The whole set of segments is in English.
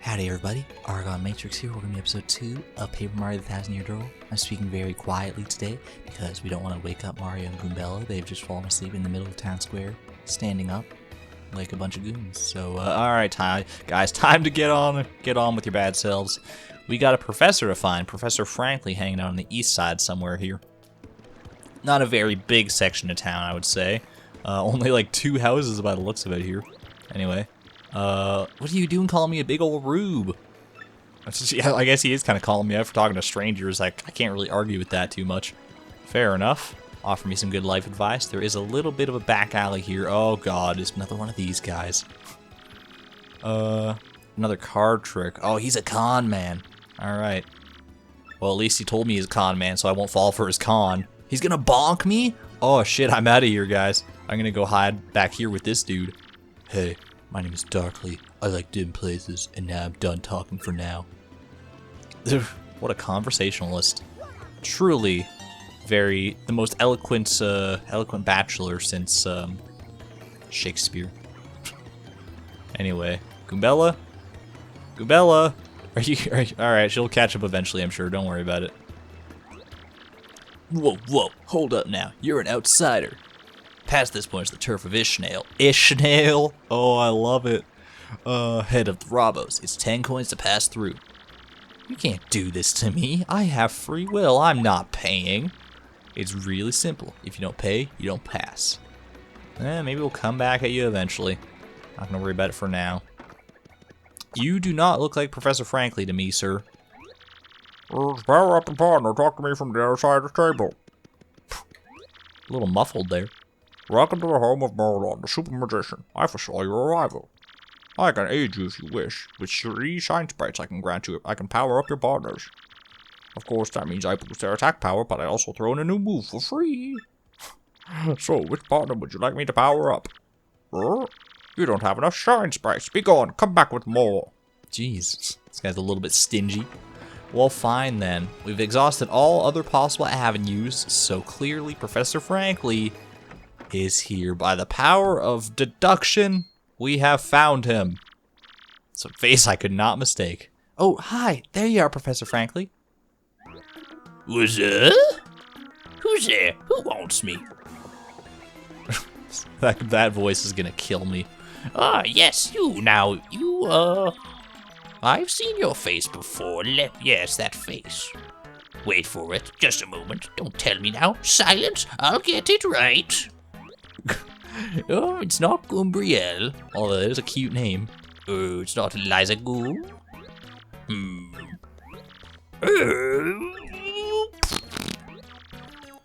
Howdy everybody, ArgonMatrix here. We're going to be episode 2 of Paper Mario the ThousandYear Door. I'm speaking very quietly today because we don't want to wake up Mario and Goomba. They've just fallen asleep in the middle of town square, standing up like a bunch of goons. So, alright guys, time to get on with your bad selves. We got a professor to find, Professor Frankly, hanging out on the east side somewhere here. Not a very big section of town, I would say. Only like 2 houses by the looks of it here. Anyway. What are you doing calling me a big old rube? Yeah, I guess he is kind of calling me out for talking to strangers. I can't really argue with that too much. Fair enough. Offer me some good life advice. There is a little bit of a back alley here. Oh god, it's another one of these guys. Another card trick. Oh, he's a con man. Alright. Well, at least he told me he's a con man, so I won't fall for his con. He's gonna bonk me? Oh shit, I'm out of here, guys. I'm gonna go hide back here with this dude. Hey. My name is Darkly. I like dim places, and now I'm done talking for now. What a conversationalist. Truly the most eloquent bachelor since, Shakespeare. Anyway, Goombella? Goombella? Alright, she'll catch up eventually, I'm sure. Don't worry about it. Whoa, hold up now. You're an outsider. Past this point is the turf of Ishnail. Ishnail? Oh, I love it. Head of the Robos. It's 10 coins to pass through. You can't do this to me. I have free will. I'm not paying. It's really simple. If you don't pay, you don't pass. Maybe we'll come back at you eventually. Not gonna worry about it for now. You do not look like Professor Frankly to me, sir. Power up and partner. Talk to me from the other side of the table. A little muffled there. Welcome to the home of Merlon, the super magician. I foresaw your arrival. I can aid you if you wish. With 3 shine sprites I can grant you. I can power up your partners. Of course, that means I boost their attack power, but I also throw in a new move for free. So, which partner would you like me to power up? You don't have enough shine sprites. Be gone. Come back with more. Jeez, this guy's a little bit stingy. Well, fine then. We've exhausted all other possible avenues, so clearly Professor Frankly is here. By the power of deduction, we have found him. It's a face I could not mistake. Oh, hi. There you are, Professor Frankly. What's up? Who's there? Who wants me? that voice is gonna kill me. Ah, yes, you. Now, I've seen your face before. Yes, that face. Wait for it. Just a moment. Don't tell me now. Silence. I'll get it right. Oh, it's not Goombrielle. Although it is a cute name. Oh, it's not Eliza Goom.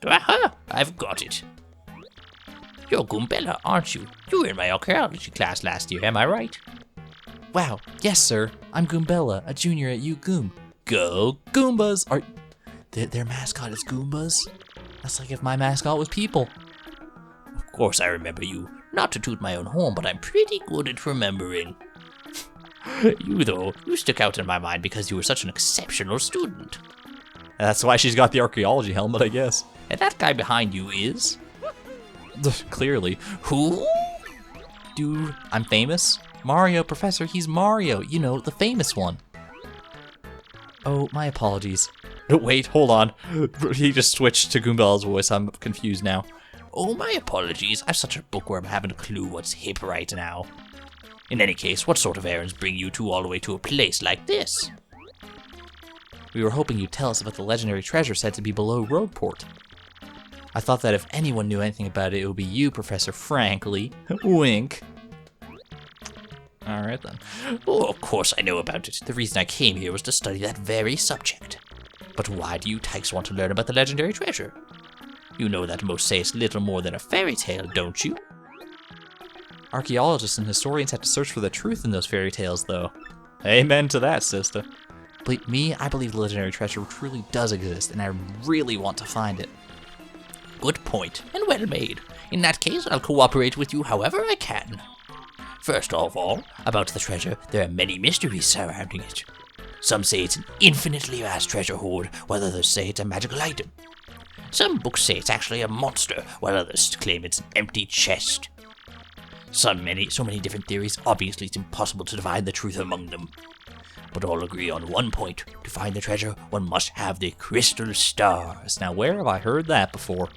Aha! I've got it. You're Goombella, aren't you? You were in my archaeology class last year, am I right? Wow, yes sir. I'm Goombella, a junior at U-Goom. Go Goombas! Their mascot is Goombas? That's like if my mascot was people. Of course I remember you. Not to toot my own horn, but I'm pretty good at remembering. You, though, you stuck out in my mind because you were such an exceptional student. That's why she's got the archaeology helmet, I guess. And that guy behind you is? Clearly. Who? Dude, I'm famous. Mario, Professor, he's Mario. You know, the famous one. Oh, my apologies. Wait, hold on. He just switched to Goombella's voice. I'm confused now. Oh, my apologies. I've such a bookworm, I haven't a clue what's hip right now. In any case, what sort of errands bring you two all the way to a place like this? We were hoping you'd tell us about the legendary treasure said to be below Roadport. I thought that if anyone knew anything about it, it would be you, Professor Frankly. Wink. Alright then. Oh, of course I know about it. The reason I came here was to study that very subject. But why do you tykes want to learn about the legendary treasure? You know that most say it's little more than a fairy tale, don't you? Archaeologists and historians have to search for the truth in those fairy tales, though. Amen to that, sister. But me, I believe the legendary treasure truly does exist, and I really want to find it. Good point, and well made. In that case, I'll cooperate with you however I can. First of all, about the treasure, there are many mysteries surrounding it. Some say it's an infinitely vast treasure hoard, while others say it's a magical item. Some books say it's actually a monster, while others claim it's an empty chest. So many different theories, obviously it's impossible to divide the truth among them. but all agree on one point. To find the treasure, one must have the crystal stars. Now, where have I heard that before?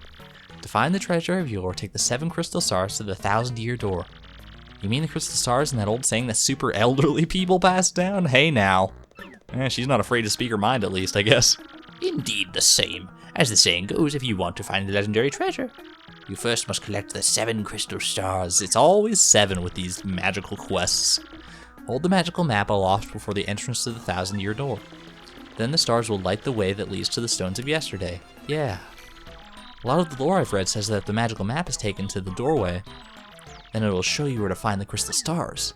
To find the treasure of yore, take the 7 crystal stars to the 1000-year door. You mean the crystal stars in that old saying that super elderly people pass down? Hey now. She's not afraid to speak her mind, at least, I guess. Indeed the same. As the saying goes, if you want to find the legendary treasure, you first must collect the 7 crystal stars. It's always 7 with these magical quests. Hold the magical map aloft before the entrance to the 1000-year door. Then the stars will light the way that leads to the stones of yesterday. Yeah. A lot of the lore I've read says that if the magical map is taken to the doorway, then it will show you where to find the crystal stars.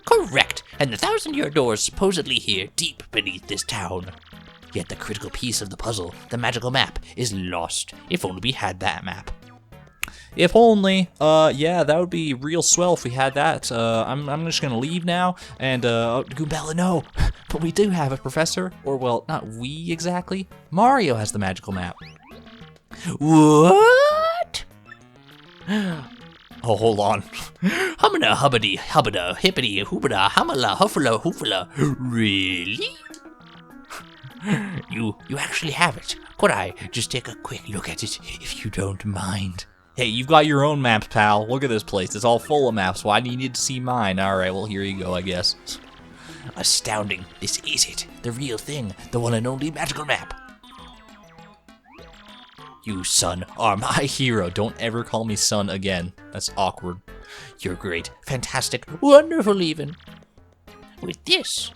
Correct, and the 1000-year door is supposedly here, deep beneath this town. Yet the critical piece of the puzzle, the magical map, is lost. If only we had that map. If only, yeah, that would be real swell if we had that. I'm just gonna leave now, and, Goombella, no, but we do have it, Professor. Or, well, not we exactly. Mario has the magical map. What? Oh, hold on. Humana hubbity hubbada hippity hoobada humala huffala hoofala. Really? You actually have it. Could I just take a quick look at it, if you don't mind? Hey, you've got your own maps, pal. Look at this place. It's all full of maps. Why do you need to see mine? Alright, well, here you go, I guess. Astounding. This is it. The real thing. The one and only magical map. You, son, are my Hero, don't ever call me son again. That's awkward. You're great, fantastic, wonderful even. With this,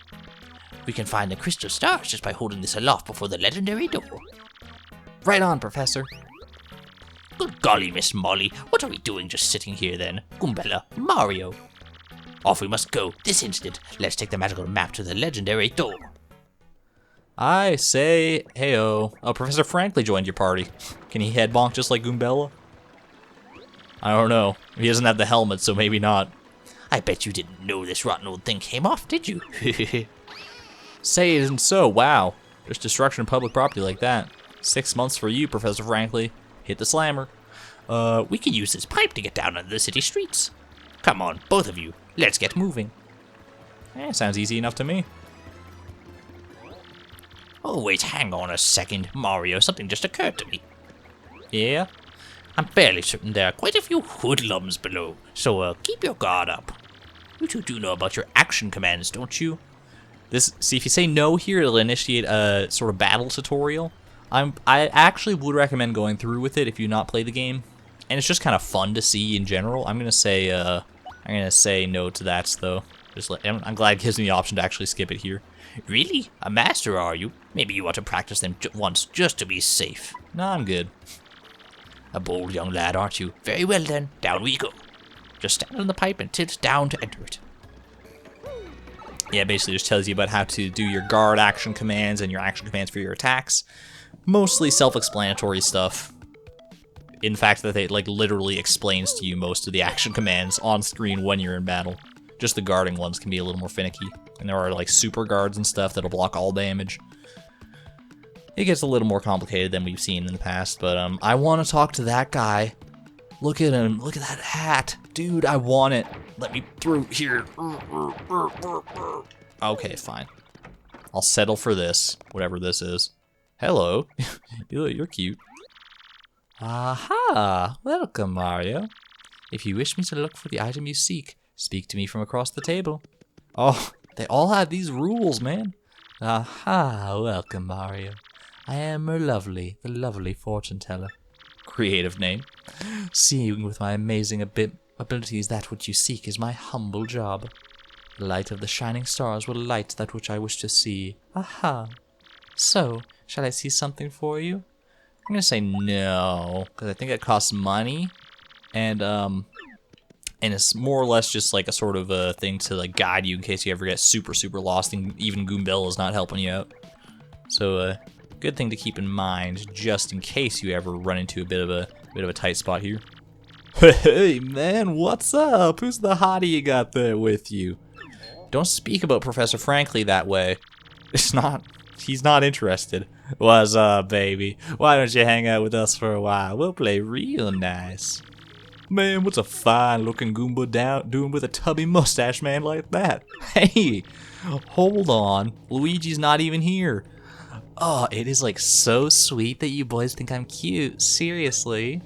we can find the crystal stars just by holding this aloft before the legendary door. Right on, Professor. Good golly, Miss Molly, what are we doing just sitting here then? Goombella, Mario. Off we must go, this instant. Let's take the magical map to the legendary door. I say, heyo. Oh, Professor Frankly joined your party. Can he head bonk just like Goombella? I don't know. He doesn't have the helmet, so maybe not. I bet you didn't know this rotten old thing came off, did you? Say it isn't so, wow. There's destruction of public property like that. 6 months for you, Professor Frankly. Hit the slammer. We can use this pipe to get down into the city streets. Come on, both of you. Let's get moving. Sounds easy enough to me. Oh, wait, hang on a second, Mario. Something just occurred to me. Yeah? I'm fairly certain there are quite a few hoodlums below, so keep your guard up. You two do know about your action commands, don't you? See, if you say no here, it'll initiate a sort of battle tutorial. I actually would recommend going through with it if you not play the game, and it's just kind of fun to see in general. I'm gonna say no to that though. I'm glad it gives me the option to actually skip it here. Really? A master, are you? Maybe you want to practice them once just to be safe. No, I'm good. A bold young lad, aren't you? Very well then, down we go. Just stand on the pipe and tilt down to enter it. Yeah, basically just tells you about how to do your guard action commands and your action commands for your attacks. Mostly self-explanatory stuff. In fact, that it like literally explains to you most of the action commands on screen when you're in battle. Just the guarding ones can be a little more finicky. And there are like super guards and stuff that'll block all damage. It gets a little more complicated than we've seen in the past, but I want to talk to that guy. Look at him. Look at that hat. Dude, I want it. Let me through here. Okay, fine. I'll settle for this, whatever this is. Hello. You're cute. Aha! Welcome, Mario. If you wish me to look for the item you seek, speak to me from across the table. Oh, they all have these rules, man. Aha! Welcome, Mario. I am the lovely fortune teller. Creative name. Seeing with my amazing abilities that which you seek is my humble job. The light of the shining stars will light that which I wish to see. Aha! So, shall I see something for you? I'm gonna say no, because I think it costs money, and it's more or less just like a sort of a thing to like guide you in case you ever get super lost, and even Goombella is not helping you out. So, good thing to keep in mind, just in case you ever run into a bit of a tight spot here. Hey man, what's up? Who's the hottie you got there with you? Don't speak about Professor Frankly that way. He's not interested. What's up, baby? Why don't you hang out with us for a while? We'll play real nice. Man, what's a fine-looking Goomba doing with a tubby mustache man like that? Hey, Hold on. Luigi's not even here. Oh, it is like so sweet that you boys think I'm cute. Seriously.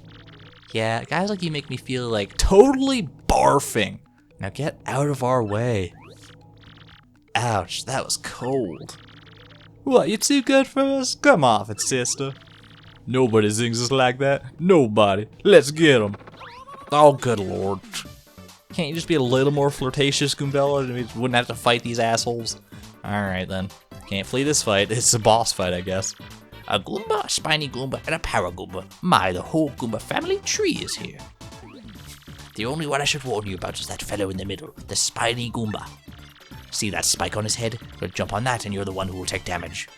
Yeah, guys like you make me feel like totally barfing. Now get out of our way. Ouch, that was cold. What, you too good for us? Come off it, sister. Nobody sings us like that. Nobody. Let's get them. Oh, good lord. Can't you just be a little more flirtatious, Goombella? We wouldn't have to fight these assholes. Alright then. Can't flee this fight. It's a boss fight, I guess. A Goomba, a Spiny Goomba, and a Para-Goomba. My, the whole Goomba family tree is here. The only one I should warn you about is that fellow in the middle, the Spiny Goomba. See that spike on his head? You'll jump on that and you're the one who will take damage.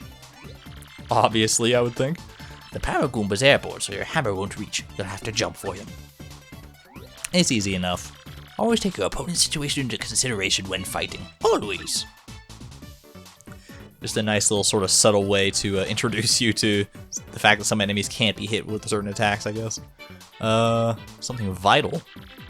Obviously, I would think. The Para-Goomba's airborne, so your hammer won't reach. You'll have to jump for him. It's easy enough. Always take your opponent's situation into consideration when fighting. Always. Just a nice little sort of subtle way to introduce you to the fact that some enemies can't be hit with certain attacks, I guess. Something vital.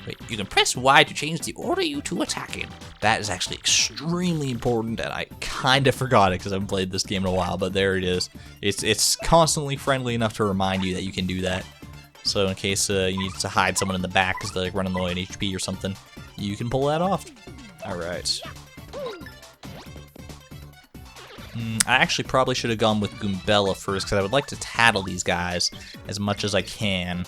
Wait, you can press Y to change the order you two attack in. That is actually extremely important, and I kind of forgot it because I haven't played this game in a while, but there it is. It's constantly friendly enough to remind you that you can do that. So in case you need to hide someone in the back because they're like running low on HP or something, you can pull that off. Alright. I actually probably should have gone with Goombella first because I would like to tattle these guys as much as I can,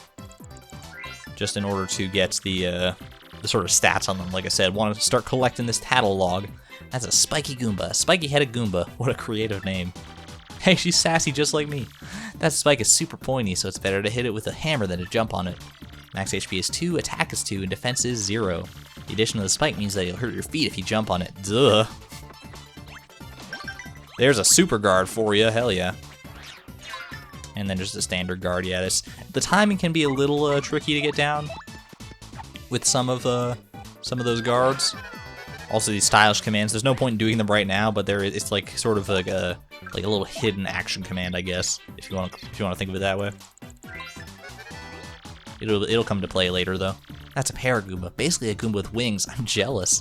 just in order to get the sort of stats on them. Like I said, want to start collecting this tattle log. That's a spiky Goomba, spiky-headed Goomba. What a creative name. Hey, she's sassy just like me. That spike is super pointy, so it's better to hit it with a hammer than to jump on it. Max HP is 2, attack is 2, and defense is 0. The addition of the spike means that you'll hurt your feet if you jump on it. Duh. There's a super guard for you, hell yeah. And then just a standard guard, yeah. The timing can be a little tricky to get down with some of those guards. Also, these stylish commands. There's no point in doing them right now, but it's like sort of like a little hidden action command, I guess, if you want to think of it that way. It'll come to play later though. That's a Para-Goomba, basically a Goomba with wings. I'm jealous.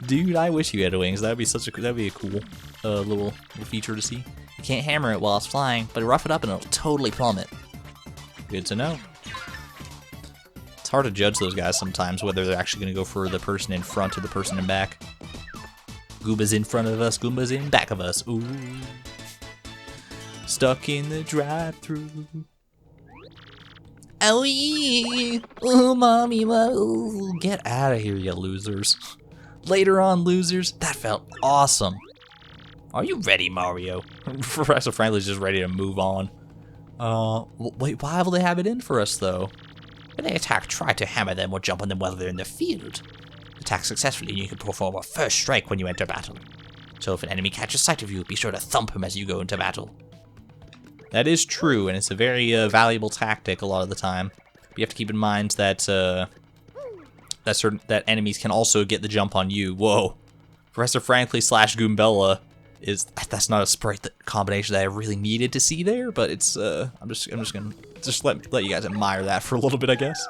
Dude, I wish you had wings. That'd be a cool little feature to see. You can't hammer it while it's flying, but rough it up and it'll totally plummet. Good to know. It's hard to judge those guys sometimes, whether they're actually going to go for the person in front or the person in back. Goomba's in front of us, Goomba's in back of us. Ooh. Stuck in the drive-thru. Owie! Ooh, mommy, ooh. Get out of here, you losers. Later on, losers. That felt awesome. Are you ready, Mario? Professor Franklin's just ready to move on. Wait, why will they have it in for us, though? When they attack, try to hammer them or jump on them while they're in the field. Attack successfully and you can perform a first strike when you enter battle. So if an enemy catches sight of you, be sure to thump him as you go into battle. That is true, and it's a very valuable tactic a lot of the time. But you have to keep in mind that that enemies can also get the jump on you. Whoa. Professor Frankly / Goombella that's not a sprite combination that I really needed to see there, but it's I'm just gonna let you guys admire that for a little bit, I guess.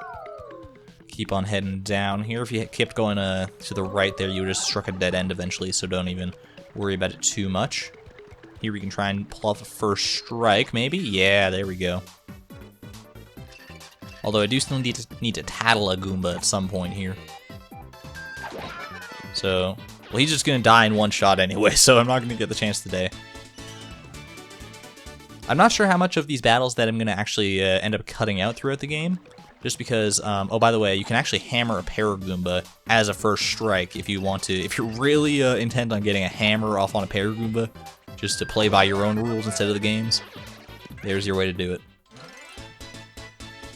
Keep on heading down here. If you kept going to the right there, you would have struck a dead end eventually, so don't even worry about it too much. Here we can try and pull off a first strike, maybe? Yeah, there we go. Although I do still need to tattle a Goomba at some point here. So, well, he's just gonna die in one shot anyway, so I'm not gonna get the chance today. I'm not sure how much of these battles that I'm gonna actually end up cutting out throughout the game, just because, oh, by the way, you can actually hammer a Para-Goomba as a first strike if you want to. If you're really intent on getting a hammer off on a Para-Goomba, just to play by your own rules instead of the game's, there's your way to do it.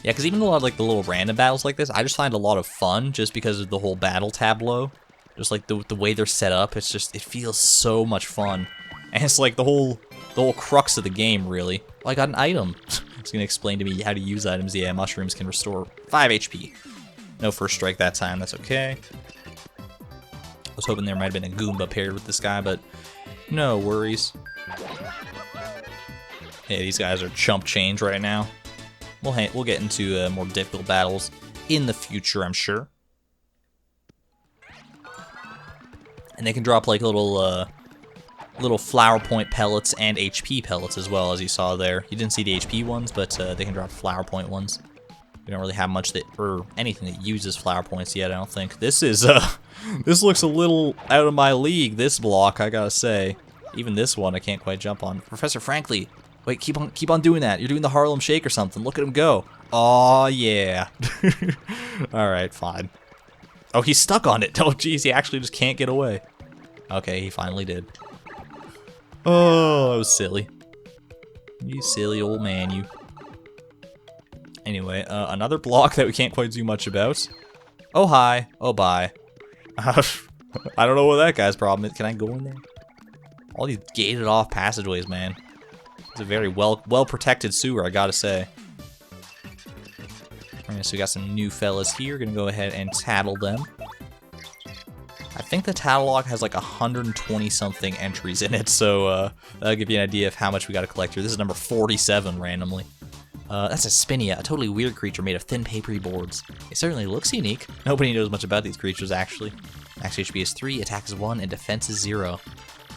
Yeah, because even a lot of like the little random battles like this, I just find a lot of fun just because of the whole battle tableau. Just like the way they're set up, it feels so much fun. And it's like the whole crux of the game, really. Oh, I got an item. It's gonna explain to me how to use items. Yeah, mushrooms can restore 5 HP. No first strike that time, that's okay. I was hoping there might have been a Goomba paired with this guy, but no worries. Yeah, these guys are chump change right now. We'll get into more difficult battles in the future, I'm sure. And they can drop like little flower point pellets and HP pellets as well, as you saw there. You didn't see the HP ones, but they can drop flower point ones. We don't really have much that, or anything that uses flower points yet, I don't think. This is, this looks a little out of my league, this block, I gotta say. Even this one I can't quite jump on. Professor Frankly, wait, keep on doing that. You're doing the Harlem Shake or something. Look at him go. Aw, yeah. Alright, fine. Oh, he's stuck on it. Oh, jeez, he actually just can't get away. Okay, he finally did. Oh, that was silly. You silly old man, you. Anyway, another block that we can't quite do much about. Oh, hi. Oh, bye. I don't know what that guy's problem is. Can I go in there? All these gated off passageways, man. It's a very well protected sewer, I gotta say. Alright, so we got some new fellas here. Gonna go ahead and tattle them. I think the tattle log has like 120 something entries in it, so that'll give you an idea of how much we gotta collect here. This is number 47 randomly. That's a Spinia, a totally weird creature made of thin papery boards. It certainly looks unique. Nobody knows much about these creatures, actually. Max HP is 3, attack is 1, and defense is 0.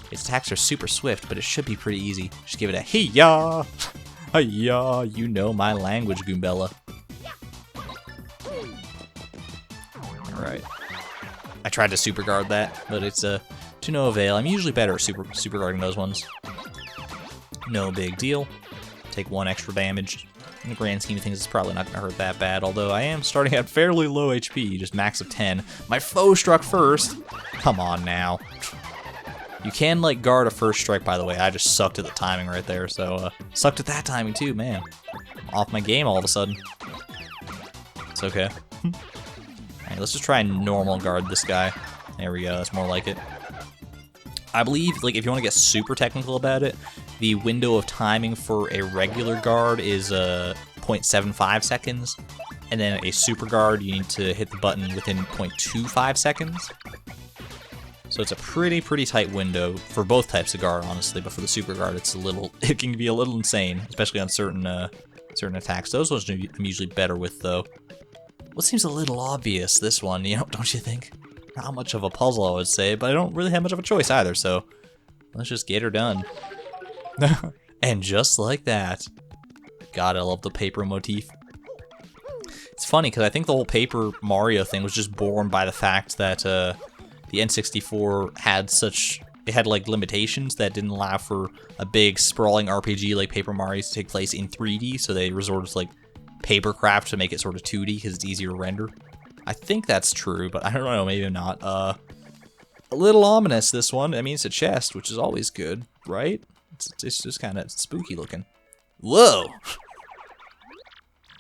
Its attacks are super swift, but it should be pretty easy. Just give it a hey-ya! Hey-ya! You know my language, Goombella. Alright. I tried to super guard that, but it's to no avail. I'm usually better at super guarding those ones. No big deal. Take 1 extra damage. In the grand scheme of things, it's probably not going to hurt that bad, although I am starting at fairly low HP, just max of 10. My foe struck first! Come on now. You can, like, guard a first strike, by the way. I just sucked at the timing right there, so, sucked at that timing too, man. I'm off my game all of a sudden. It's okay. Alright, let's just try and normal guard this guy. There we go, that's more like it. I believe, like, if you want to get super technical about it, the window of timing for a regular guard is 0.75 seconds, and then a super guard, you need to hit the button within 0.25 seconds. So it's a pretty tight window for both types of guard, honestly, but for the super guard, it can be a little insane, especially on certain attacks. Those ones I'm usually better with, though. What seems a little obvious, this one, you know, don't you think? Not much of a puzzle, I would say, but I don't really have much of a choice either, so let's just get her done. And just like that. God, I love the paper motif. It's funny, because I think the whole Paper Mario thing was just born by the fact that the N64 had like limitations that didn't allow for a big sprawling RPG like Paper Mario to take place in 3D, so they resorted to like papercraft to make it sort of 2D because it's easier to render. I think that's true, but I don't know, maybe not. A little ominous, this one. I mean, it's a chest, which is always good, right? It's just kind of spooky looking. Whoa!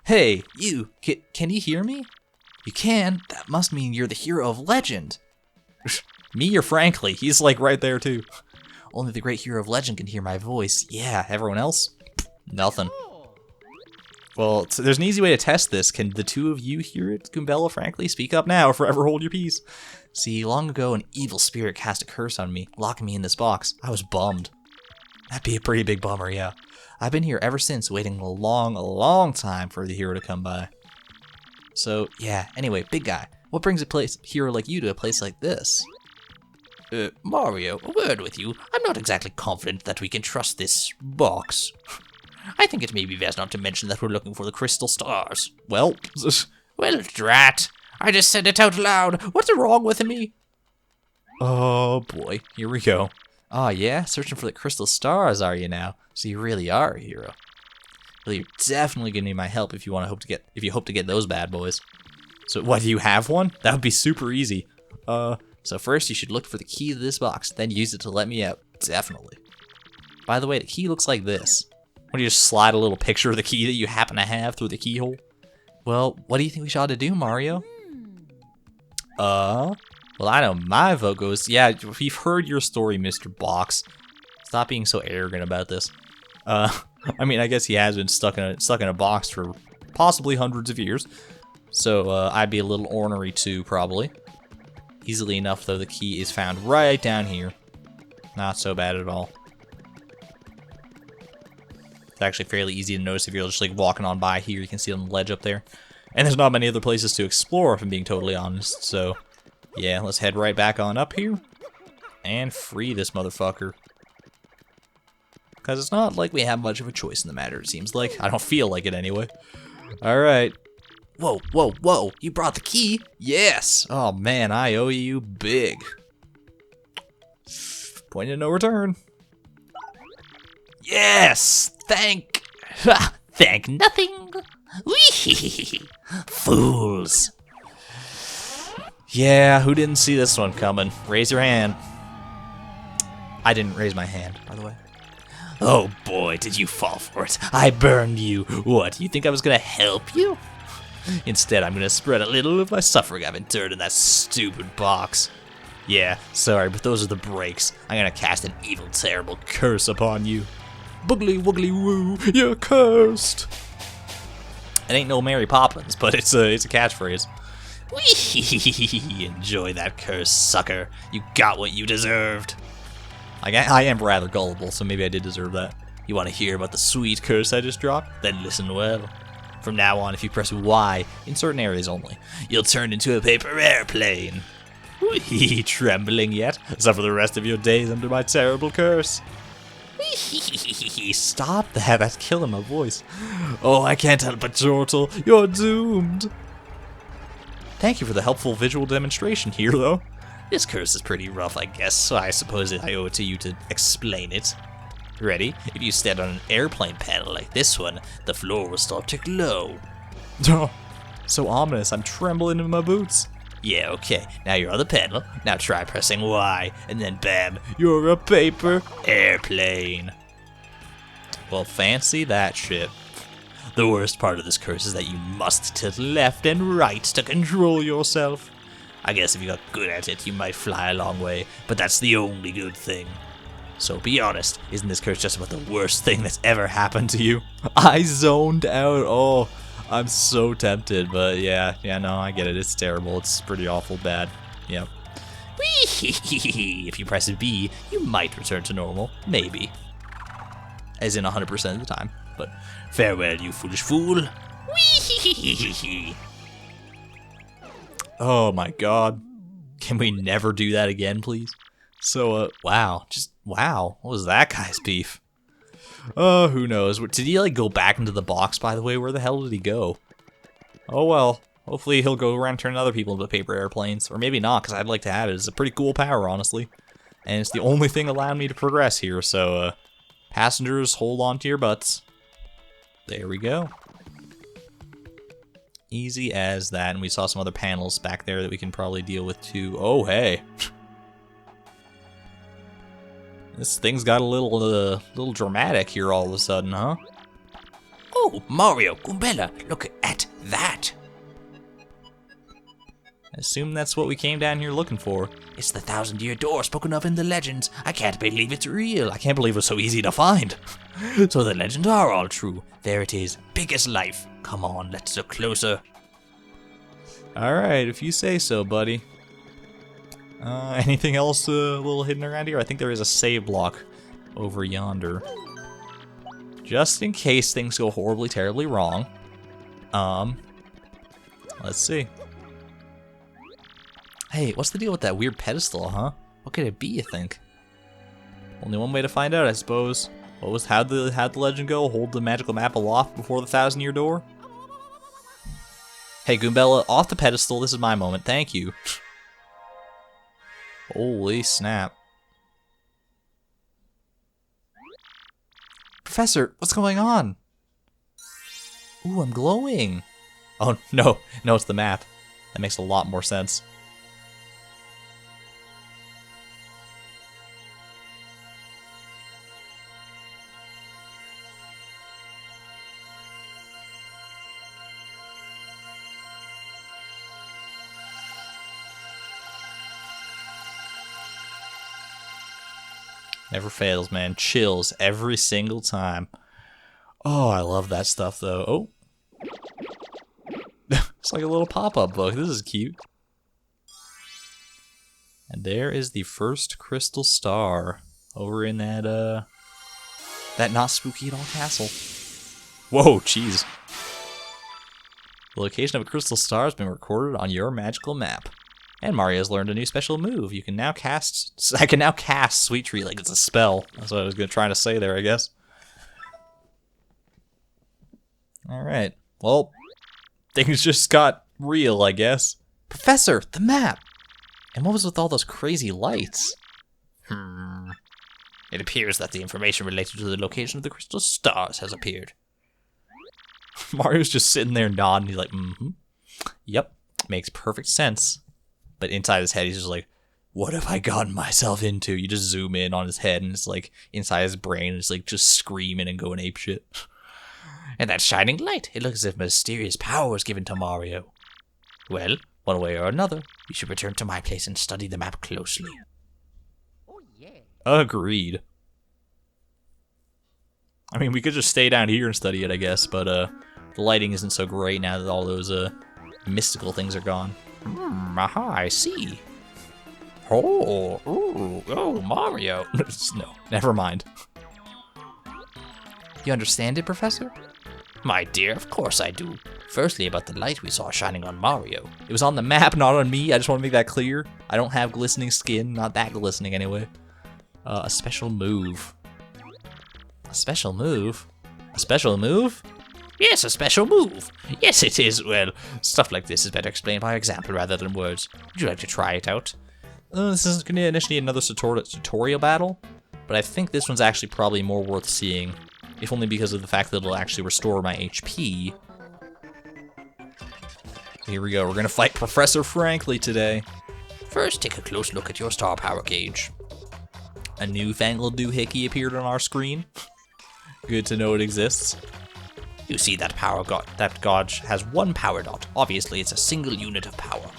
Hey, you, can you hear me? You can? That must mean you're the hero of legend. Me or Frankly? He's like right there too. Only the great hero of legend can hear my voice. Yeah, everyone else? Nothing. Well, there's an easy way to test this. Can the two of you hear it? Goombella, Frankly, speak up now or forever hold your peace. See, long ago an evil spirit cast a curse on me, locking me in this box. I was bummed. That'd be a pretty big bummer, yeah. I've been here ever since, waiting a long time for the hero to come by. So, yeah, anyway, big guy, what brings a hero like you to a place like this? Mario, a word with you. I'm not exactly confident that we can trust this box. I think it may be best not to mention that we're looking for the crystal stars. Well, drat. I just said it out loud. What's wrong with me? Oh boy, here we go. Oh yeah, searching for the crystal stars, are you now? So you really are a hero. Well, you're definitely gonna need my help if you hope to get those bad boys. So what, do you have one? That would be super easy. So first you should look for the key to this box, then use it to let me out. Definitely. By the way, the key looks like this. Why don't you just slide a little picture of the key that you happen to have through the keyhole? Well, what do you think we ought to do, Mario? Well, I know my vote goes, yeah, we've heard your story, Mr. Box. Stop being so arrogant about this. I mean, I guess he has been stuck in a box for possibly hundreds of years. So, I'd be a little ornery too, probably. Easily enough, though, the key is found right down here. Not so bad at all. It's actually fairly easy to notice if you're just like walking on by here. You can see it on the ledge up there. And there's not many other places to explore, if I'm being totally honest. So, yeah, let's head right back on up here. and free this motherfucker. Because it's not like we have much of a choice in the matter, it seems like. I don't feel like it anyway. Alright. Whoa, whoa, whoa. You brought the key? Yes. Oh man, I owe you big. Point of no return. Yes! Thank nothing. Whee! Fools. Yeah, who didn't see this one coming? Raise your hand. I didn't raise my hand, by the way. Oh boy, did you fall for it. I burned you. What, you think I was gonna help you? Instead, I'm gonna spread a little of my suffering I've endured in that stupid box. Yeah, sorry, but those are the breaks. I'm gonna cast an evil, terrible curse upon you. Boogly woogly woo, you're cursed. It ain't no Mary Poppins, but it's a catchphrase. Whee! Enjoy that curse, sucker. You got what you deserved. I am rather gullible, so maybe I did deserve that. You want to hear about the Swede Curse I just dropped? Then listen well. From now on, if you press Y, in certain areas only, you'll turn into a paper airplane. Whee! Trembling yet? Except for the rest of your days under my terrible curse. Stop that, that's killing my voice. Oh, I can't help but chortle. You're doomed. Thank you for the helpful visual demonstration here, though. This curse is pretty rough, I guess, so I suppose I owe it to you to explain it. Ready? If you stand on an airplane panel like this one, the floor will start to glow. Oh, so ominous, I'm trembling in my boots. Yeah, okay, now you're on the panel, now try pressing Y, and then bam, you're a paper airplane. Well, fancy that shit. The worst part of this curse is that you must tilt left and right to control yourself. I guess if you got good at it, you might fly a long way, but that's the only good thing. So be honest, isn't this curse just about the worst thing that's ever happened to you? I zoned out. Oh, I'm so tempted, but yeah, no, I get it. It's terrible. It's pretty awful bad. Yep. If you press B, you might return to normal. Maybe. As in 100% of the time. But farewell, you foolish fool. Oh my god. Can we never do that again, please? So, wow. Just, wow. What was that guy's beef? Who knows? Did he, like, go back into the box, by the way? Where the hell did he go? Oh, well. Hopefully he'll go around and turn other people into paper airplanes. Or maybe not, because I'd like to have it. It's a pretty cool power, honestly. And it's the only thing allowing me to progress here, so, passengers, hold on to your butts. There we go. Easy as that, and we saw some other panels back there that we can probably deal with too. Oh, hey. This thing's got a little dramatic here all of a sudden, huh? Oh, Mario, Goombella, look at that. I assume that's what we came down here looking for. It's the Thousand-Year Door spoken of in the legends. I can't believe it's real. I can't believe it was so easy to find. So the legends are all true. There it is, big as life. Come on, let's look closer. Alright, if you say so, buddy. Anything else a little hidden around here? I think there is a save block over yonder. Just in case things go horribly, terribly wrong. Let's see. Hey, what's the deal with that weird pedestal, huh? What could it be, you think? Only one way to find out, I suppose. How'd the legend go? Hold the magical map aloft before the Thousand-Year Door? Hey, Goombella, off the pedestal. This is my moment. Thank you. Holy snap. Professor, what's going on? Ooh, I'm glowing. Oh, no, it's the map. That makes a lot more sense. Never fails, man. Chills every single time. Oh, I love that stuff, though. Oh. It's like a little pop-up book. This is cute. And there is the first crystal star over in that not spooky at all castle. Whoa, jeez. The location of a crystal star has been recorded on your magical map. And Mario's learned a new special move. I can now cast Sweet Treat like it's a spell. That's what I was trying to say there, I guess. Alright. Well, things just got real, I guess. Professor, the map! And what was with all those crazy lights? It appears that the information related to the location of the crystal stars has appeared. Mario's just sitting there nodding. He's like, Yep, makes perfect sense. But inside his head, he's just like, what have I gotten myself into? You just zoom in on his head, and it's like inside his brain, it's like just screaming and going apeshit. And that shining light, it looks as if mysterious power was given to Mario. Well, one way or another, we should return to my place and study the map closely. Agreed. I mean, we could just stay down here and study it, I guess, but the lighting isn't so great now that all those mystical things are gone. Aha, I see. Oh, Mario. No, never mind. You understand it, Professor? My dear, of course I do. Firstly, about the light we saw shining on Mario. It was on the map, not on me. I just want to make that clear. I don't have glistening skin. Not that glistening, anyway. A special move. A special move? A special move? Yes, a special move. Yes, it is. Well, stuff like this is better explained by example rather than words. Would you like to try it out? This is going to initiate another tutorial battle, but I think this one's actually probably more worth seeing, if only because of the fact that it'll actually restore my HP. Here we go. We're going to fight Professor Frankly today. First, take a close look at your star power gauge. A newfangled doohickey appeared on our screen. Good to know it exists. You see that that gauge has one power dot. Obviously, it's a single unit of power.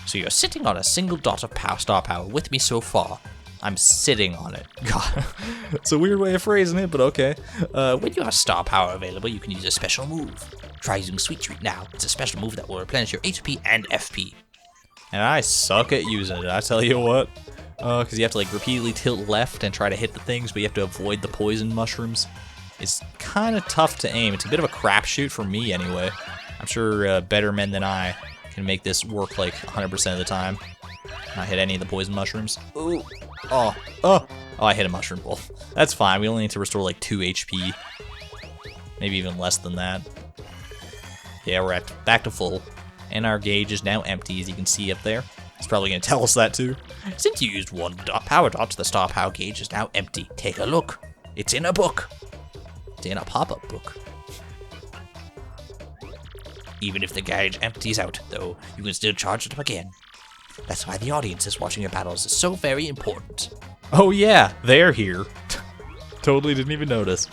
So you're sitting on a single dot of star power with me so far. I'm sitting on it. God, it's a weird way of phrasing it, but okay. When you have star power available, you can use a special move. Try using Sweet Treat now. It's a special move that will replenish your HP and FP. And I suck at using it, I tell you what. Because you have to like repeatedly tilt left and try to hit the things, but you have to avoid the poison mushrooms. It's kind of tough to aim. It's a bit of a crapshoot for me anyway. I'm sure better men than I can make this work like 100% of the time. Not hit any of the poison mushrooms. Ooh. Oh, I hit a mushroom bowl. That's fine. We only need to restore like 2 HP. Maybe even less than that. Yeah, we're back to full. And our gauge is now empty, as you can see up there. It's probably going to tell us that too. Since you used one power dot, the star power gauge is now empty. Take a look. It's in a book. It's in a pop-up book. Even if the gauge empties out, though, you can still charge it up again. That's why the audience is watching your battles is so very important. Oh yeah, they're here. Totally didn't even notice.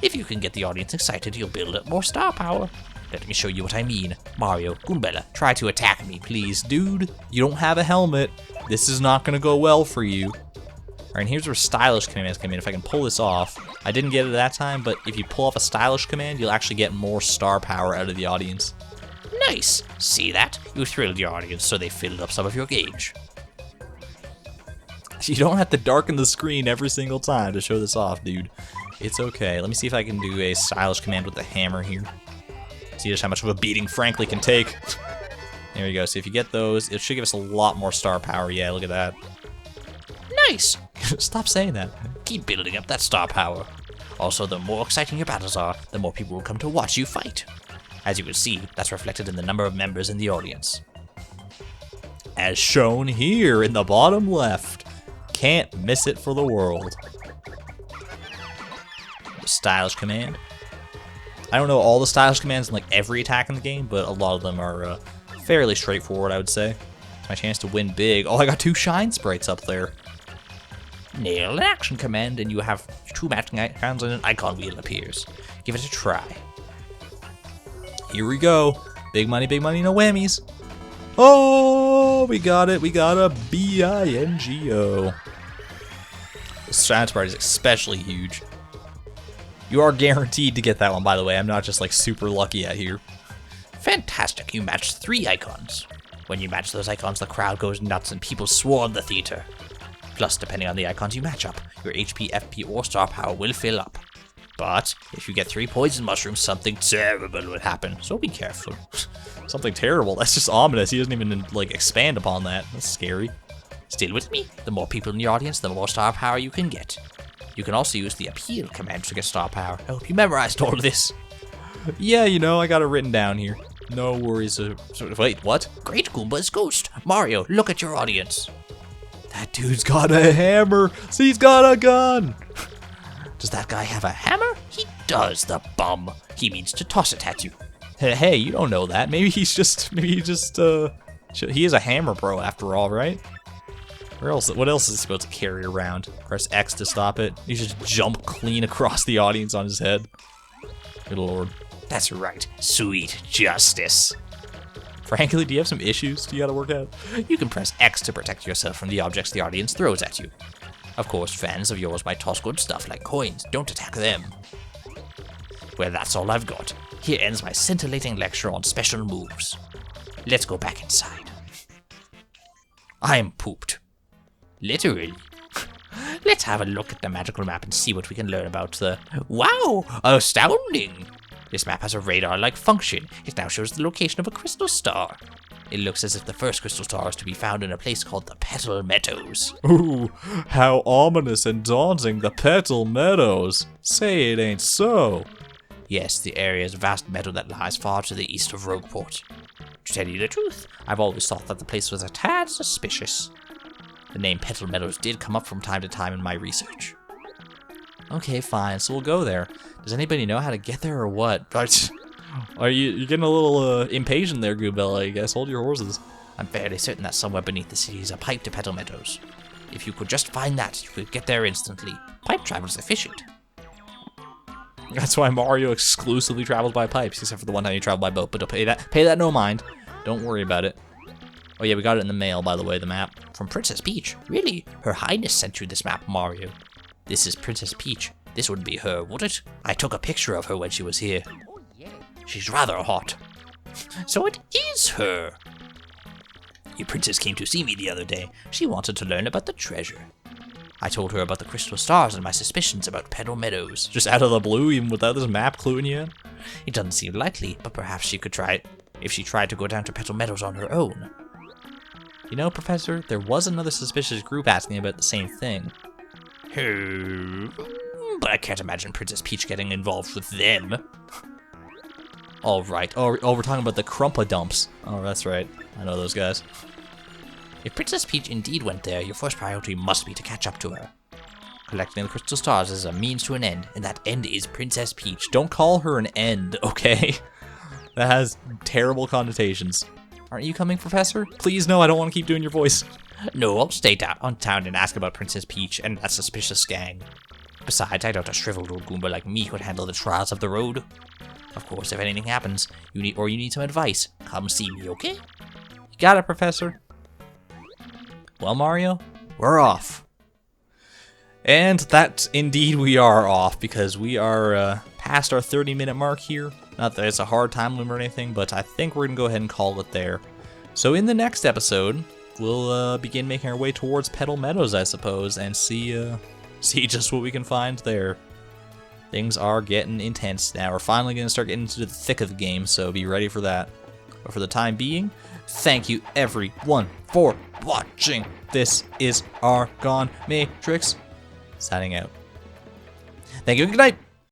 If you can get the audience excited, you'll build up more star power. Let me show you what I mean. Mario, Goombella, try to attack me, please. Dude, you don't have a helmet. This is not going to go well for you. Alright, and here's where stylish commands come in. If I can pull this off. I didn't get it that time, but if you pull off a stylish command, you'll actually get more star power out of the audience. Nice! See that? You thrilled your audience, so they filled up some of your gauge. You don't have to darken the screen every single time to show this off, dude. It's okay. Let me see if I can do a stylish command with the hammer here. See just how much of a beating Frankly can take. There we go. So if you get those, it should give us a lot more star power. Yeah, look at that. Nice! Stop saying that. Keep building up that star power. Also, the more exciting your battles are, the more people will come to watch you fight. As you can see, that's reflected in the number of members in the audience. As shown here in the bottom left. Can't miss it for the world. The stylish command. I don't know all the stylish commands in like every attack in the game, but a lot of them are fairly straightforward, I would say. It's my chance to win big. Oh, I got 2 shine sprites up there. Nail an action command and you have 2 matching icons and an icon wheel appears. Give it a try. Here we go. Big money, no whammies. Oh, we got it. We got a bingo. The shine sprite is especially huge. You are guaranteed to get that one, by the way. I'm not just like super lucky at here. Fantastic. You matched 3 icons. When you match those icons, the crowd goes nuts and people swarm the theater. Plus, depending on the icons you match up, your HP, FP, or star power will fill up. But if you get 3 poison mushrooms, something terrible would happen. So be careful. Something terrible. That's just ominous. He doesn't even, like, expand upon that. That's scary. Still with me? The more people in your audience, the more star power you can get. You can also use the appeal command to get star power. I hope you memorized all of this. Yeah, you know, I got it written down here. No worries. Wait, what? Great Goomba's ghost. Mario, look at your audience. That dude's got a hammer. See, he's got a gun. Does that guy have a hammer? He does, the bum. He means to toss it at you. Hey, you don't know that. Maybe he is a hammer pro after all, right? What else is he supposed to carry around? Press X to stop it. He just jump clean across the audience on his head. Good lord. That's right. Sweet justice. Frankly, do you have some issues you gotta work out? You can press X to protect yourself from the objects the audience throws at you. Of course, fans of yours might toss good stuff like coins. Don't attack them. Well, that's all I've got. Here ends my scintillating lecture on special moves. Let's go back inside. I'm pooped. Literally. Let's have a look at the magical map and see what we can learn about the... Wow! Astounding! This map has a radar-like function. It now shows the location of a crystal star. It looks as if the first crystal star is to be found in a place called the Petal Meadows. Ooh, how ominous and daunting, the Petal Meadows. Say it ain't so. Yes, the area is a vast meadow that lies far to the east of Rogueport. To tell you the truth, I've always thought that the place was a tad suspicious. The name Petal Meadows did come up from time to time in my research. Okay, fine, so we'll go there. Does anybody know how to get there or what? You're getting a little impatient there, Goobella, I guess. Hold your horses. I'm fairly certain that somewhere beneath the city is a pipe to Petal Meadows. If you could just find that, you could get there instantly. Pipe travel's efficient. That's why Mario exclusively travels by pipes, except for the one time he traveled by boat. But don't pay that no mind. Don't worry about it. Oh yeah, we got it in the mail, by the way, the map. From Princess Peach. Really? Her Highness sent you this map, Mario. This is Princess Peach. This wouldn't be her, would it? I took a picture of her when she was here. She's rather hot. So it is her. Your princess came to see me the other day. She wanted to learn about the treasure. I told her about the crystal stars and my suspicions about Petal Meadows. Just out of the blue, even without this map cluing you in? It doesn't seem likely, but perhaps she could try it if she tried to go down to Petal Meadows on her own. You know, Professor, there was another suspicious group asking about the same thing. But I can't imagine Princess Peach getting involved with them. All right. Oh, we're talking about the Crumpa Dumps. Oh, that's right. I know those guys. If Princess Peach indeed went there, your first priority must be to catch up to her. Collecting the crystal stars is a means to an end, and that end is Princess Peach. Don't call her an end, okay? That has terrible connotations. Aren't you coming, Professor? Please, no, I don't want to keep doing your voice. No, I'll stay down on town and ask about Princess Peach and that suspicious gang. Besides, I doubt a shriveled old Goomba like me could handle the trials of the road. Of course, if anything happens, you need some advice, come see me, okay? You got it, Professor. Well, Mario, we're off. And that, indeed, we are off, because we are past our 30-minute mark here. Not that it's a hard time limit or anything, but I think we're going to go ahead and call it there. So in the next episode, we'll begin making our way towards Petal Meadows, I suppose, and see just what we can find there. Things are getting intense now. We're finally going to start getting into the thick of the game, so be ready for that. But for the time being, thank you everyone for watching. This is ArgonMatrix, signing out. Thank you and good night.